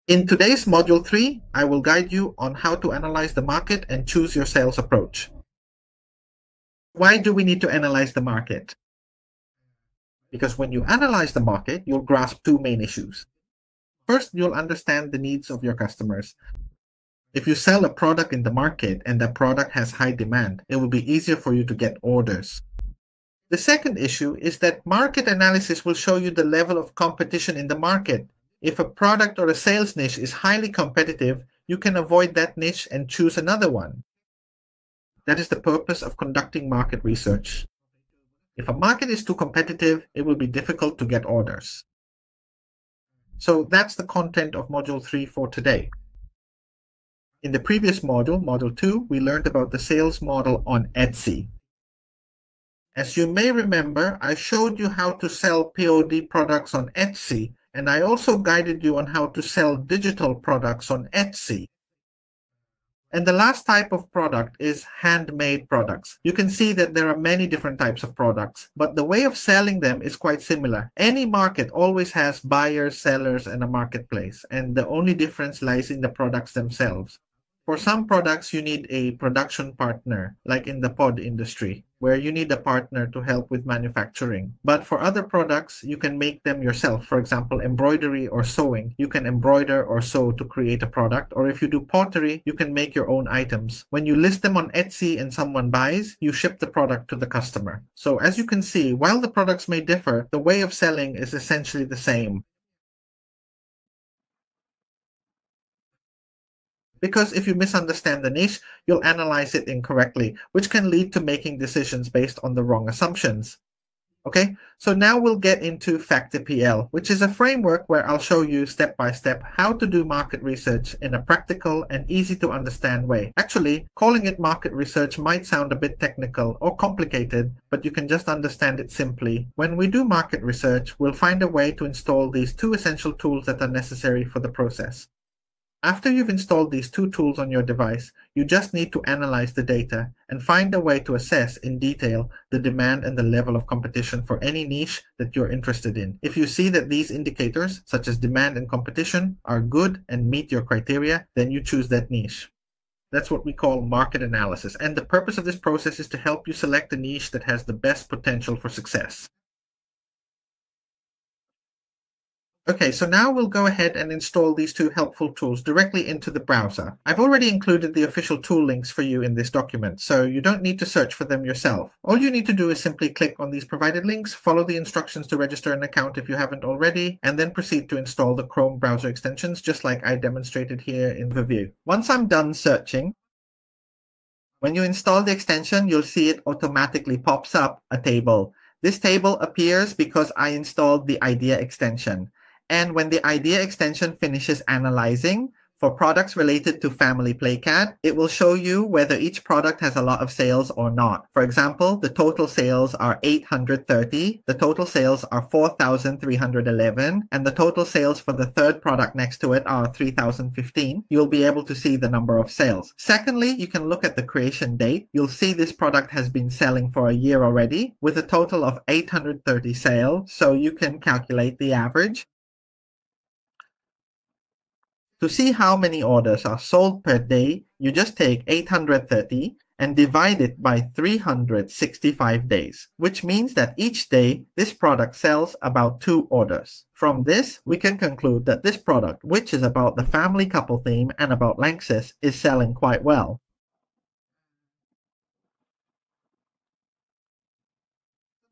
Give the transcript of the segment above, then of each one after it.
In today's Module 3, I will guide you on how to analyze the market and choose your sales approach. Why do we need to analyze the market? Because when you analyze the market, you'll grasp two main issues. First, you'll understand the needs of your customers. If you sell a product in the market and that product has high demand, it will be easier for you to get orders. The second issue is that market analysis will show you the level of competition in the market. If a product or a sales niche is highly competitive, you can avoid that niche and choose another one. That is the purpose of conducting market research. If a market is too competitive, it will be difficult to get orders. So that's the content of Module 3 for today. In the previous module, Module 2, we learned about the sales model on Etsy. As you may remember, I showed you how to sell POD products on Etsy, and I also guided you on how to sell digital products on Etsy. And the last type of product is handmade products. You can see that there are many different types of products, but the way of selling them is quite similar. Any market always has buyers, sellers, and a marketplace, and the only difference lies in the products themselves. For some products, you need a production partner, like in the pod industry, where you need a partner to help with manufacturing. But for other products, you can make them yourself. For example, embroidery or sewing. You can embroider or sew to create a product. Or if you do pottery, you can make your own items. When you list them on Etsy and someone buys, you ship the product to the customer. So as you can see, while the products may differ, the way of selling is essentially the same. Because if you misunderstand the niche, you'll analyze it incorrectly, which can lead to making decisions based on the wrong assumptions. Okay, so now we'll get into Factor.pl, which is a framework where I'll show you step by step how to do market research in a practical and easy to understand way. Actually, calling it market research might sound a bit technical or complicated, but you can just understand it simply. When we do market research, we'll find a way to install these two essential tools that are necessary for the process. After you've installed these two tools on your device, you just need to analyze the data and find a way to assess in detail the demand and the level of competition for any niche that you're interested in. If you see that these indicators, such as demand and competition, are good and meet your criteria, then you choose that niche. That's what we call market analysis. And the purpose of this process is to help you select a niche that has the best potential for success. Okay, so now we'll go ahead and install these two helpful tools directly into the browser. I've already included the official tool links for you in this document, so you don't need to search for them yourself. All you need to do is simply click on these provided links, follow the instructions to register an account if you haven't already, and then proceed to install the Chrome browser extensions, just like I demonstrated here in the view. Once I'm done searching, when you install the extension, you'll see it automatically pops up a table. This table appears because I installed the idea extension. And when the idea extension finishes analyzing for products related to family playcat, it will show you whether each product has a lot of sales or not. For example, the total sales are 830, the total sales are 4,311, and the total sales for the third product next to it are 3,015. You'll be able to see the number of sales. Secondly, you can look at the creation date. You'll see this product has been selling for a year already with a total of 830 sales, so you can calculate the average. To see how many orders are sold per day, you just take 830 and divide it by 365 days, which means that each day this product sells about 2 orders. From this, we can conclude that this product, which is about the family couple theme and about Lanxess, is selling quite well.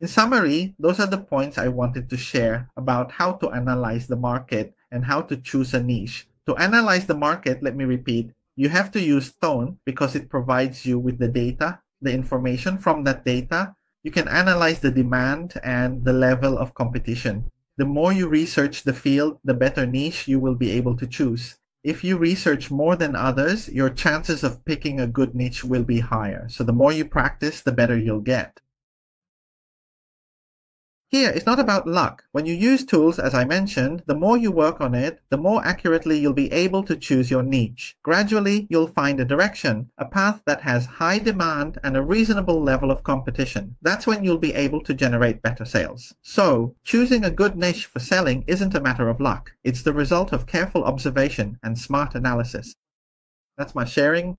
In summary, those are the points I wanted to share about how to analyze the market and how to choose a niche. To analyze the market, let me repeat, you have to use Tone because it provides you with the data, the information from that data. You can analyze the demand and the level of competition. The more you research the field, the better niche you will be able to choose. If you research more than others, your chances of picking a good niche will be higher. So the more you practice, the better you'll get. Here, it's not about luck. When you use tools, as I mentioned, the more you work on it, the more accurately you'll be able to choose your niche. Gradually, you'll find a direction, a path that has high demand and a reasonable level of competition. That's when you'll be able to generate better sales. So, choosing a good niche for selling isn't a matter of luck. It's the result of careful observation and smart analysis. That's my sharing.